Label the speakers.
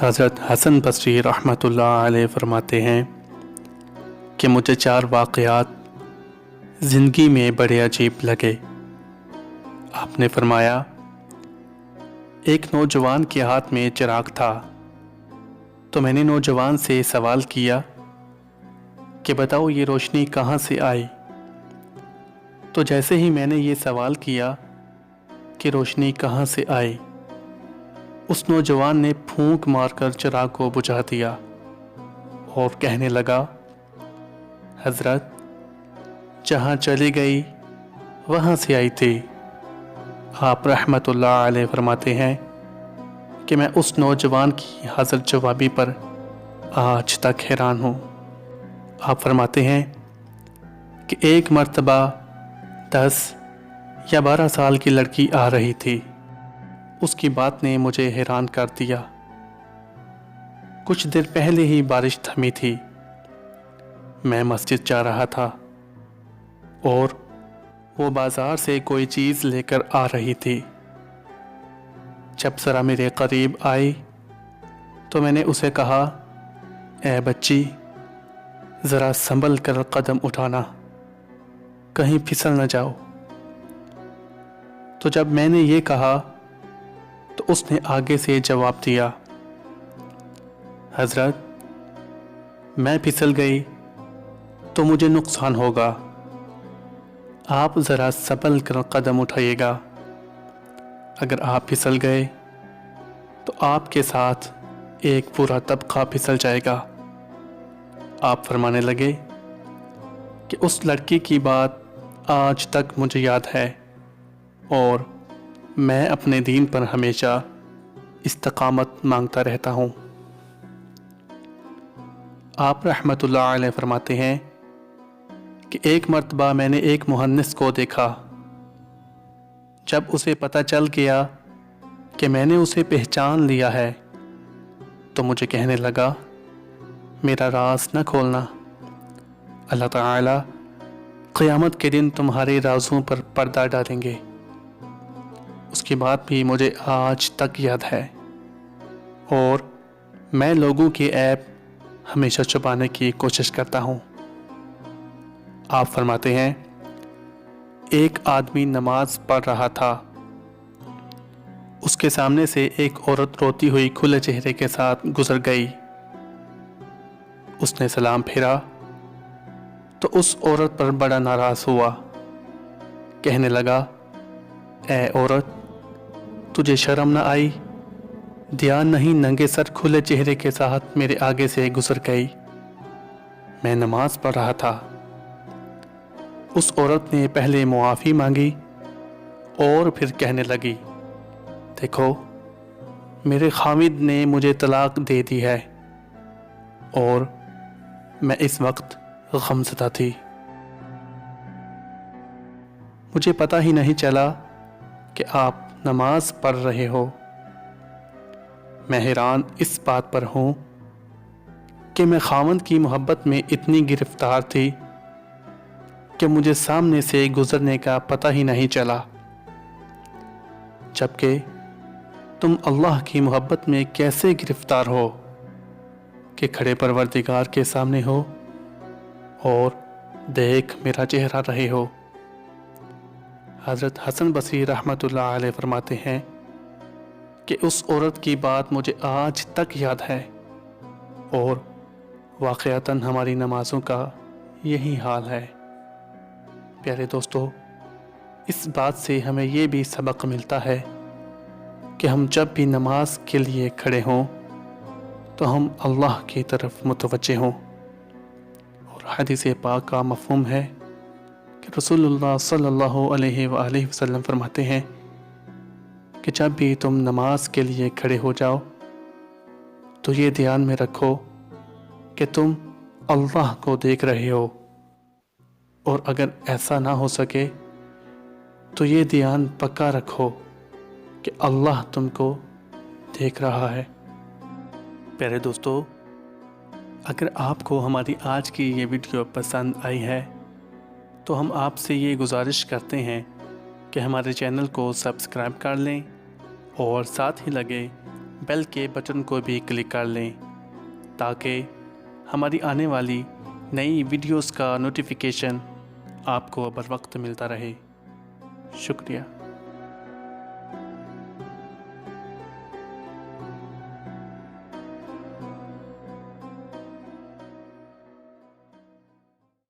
Speaker 1: حضرت حسن بصری رحمتullah علیہ فرماتے ہیں کہ مجھے 4 واقعات زندگی میں بڑے عجیب لگے۔ آپ نے فرمایا، ایک نوجوان کے ہاتھ میں چراغ تھا تو میں نے نوجوان سے سوال کیا کہ بتاؤ یہ روشنی کہاں سے آئی؟ تو جیسے ہی میں نے یہ سوال کیا کہ روشنی کہاں سے آئی، اس نوجوان نے پھونک مار کر چراغ کو بجھا دیا اور کہنے لگا، حضرت جہاں چلی گئی وہاں سے آئی تھی۔ آپ رحمتullah علیہ فرماتے ہیں کہ میں اس نوجوان کی حاضر جوابی پر آج تک حیران ہوں۔ آپ فرماتے ہیں کہ ایک مرتبہ 10 یا 12 سال کی لڑکی آ رہی تھی۔ اس کی بات نے مجھے حیران کر دیا۔ کچھ دیر پہلے ہی بارش تھمی تھی۔ میں مسجد جا رہا تھا اور وہ بازار سے کوئی چیز لے کر آ رہی تھی۔ جب ذرا میرے قریب آئی تو میں نے اسے کہا، اے بچی ذرا سنبھل کر قدم اٹھانا، کہیں پھسل نہ جاؤ۔ تو جب میں نے یہ کہا تو اس نے آگے سے جواب دیا، حضرت میں پھسل گئی تو مجھے نقصان ہوگا، آپ ذرا سنبھل کر قدم اٹھائیے گا۔ اگر آپ پھسل گئے تو آپ کے ساتھ ایک پورا طبقہ پھسل جائے گا۔ آپ فرمانے لگے کہ اس لڑکی کی بات آج تک مجھے یاد ہے اور میں اپنے دین پر ہمیشہ استقامت مانگتا رہتا ہوں۔ آپ رحمتullah علیہ فرماتے ہیں کہ ایک مرتبہ میں نے ایک مہندس کو دیکھا۔ جب اسے پتہ چل گیا کہ میں نے اسے پہچان لیا ہے تو مجھے کہنے لگا، میرا راز نہ کھولنا، اللہ تعالی قیامت کے دن تمہارے رازوں پر پردہ ڈالیں گے۔ اس کی بات بھی مجھے آج تک یاد ہے اور میں لوگوں کے عیب ہمیشہ چھپانے کی کوشش کرتا ہوں۔ آپ فرماتے ہیں، ایک آدمی نماز پڑھ رہا تھا۔ اس کے سامنے سے ایک عورت روتی ہوئی کھلے چہرے کے ساتھ گزر گئی۔ اس نے سلام پھیرا تو اس عورت پر بڑا ناراض ہوا، کہنے لگا، اے عورت تجھے شرم نہ آئی؟ دھیان نہیں، ننگے سر کھلے چہرے کے ساتھ میرے آگے سے گزر گئی، میں نماز پڑھ رہا تھا۔ اس عورت نے پہلے معافی مانگی اور پھر کہنے لگی، دیکھو میرے خامد نے مجھے طلاق دے دی ہے اور میں اس وقت غمزدہ تھی، مجھے پتہ ہی نہیں چلا کہ آپ نماز پڑھ رہے ہو۔ میں حیران اس بات پر ہوں کہ میں خامد کی محبت میں اتنی گرفتار تھی کہ مجھے سامنے سے گزرنے کا پتہ ہی نہیں چلا، جبکہ تم اللہ کی محبت میں کیسے گرفتار ہو کہ کھڑے پروردگار کے سامنے ہو اور دیکھ میرا چہرہ رہے ہو۔ حضرت حسن بصری رحمتullah علیہ فرماتے ہیں کہ اس عورت کی بات مجھے آج تک یاد ہے اور واقعتاً ہماری نمازوں کا یہی حال ہے۔ پیارے دوستو، اس بات سے ہمیں یہ بھی سبق ملتا ہے کہ ہم جب بھی نماز کے لیے کھڑے ہوں تو ہم اللہ کی طرف متوجہ ہوں۔ اور حدیث پاک کا مفہوم ہے کہ رسول اللہ صلی اللہ علیہ وآلہ وسلم فرماتے ہیں کہ جب بھی تم نماز کے لیے کھڑے ہو جاؤ تو یہ دھیان میں رکھو کہ تم اللہ کو دیکھ رہے ہو، اور اگر ایسا نہ ہو سکے تو یہ دھیان پکا رکھو کہ اللہ تم کو دیکھ رہا ہے۔ پیارے دوستو، اگر آپ کو ہماری آج کی یہ ویڈیو پسند آئی ہے تو ہم آپ سے یہ گزارش کرتے ہیں کہ ہمارے چینل کو سبسکرائب کر لیں اور ساتھ ہی لگے بیل کے بٹن کو بھی کلک کر لیں تاکہ ہماری آنے والی نئی ویڈیوز کا نوٹیفیکیشن آپ کو بر وقت ملتا رہے۔ شکریہ۔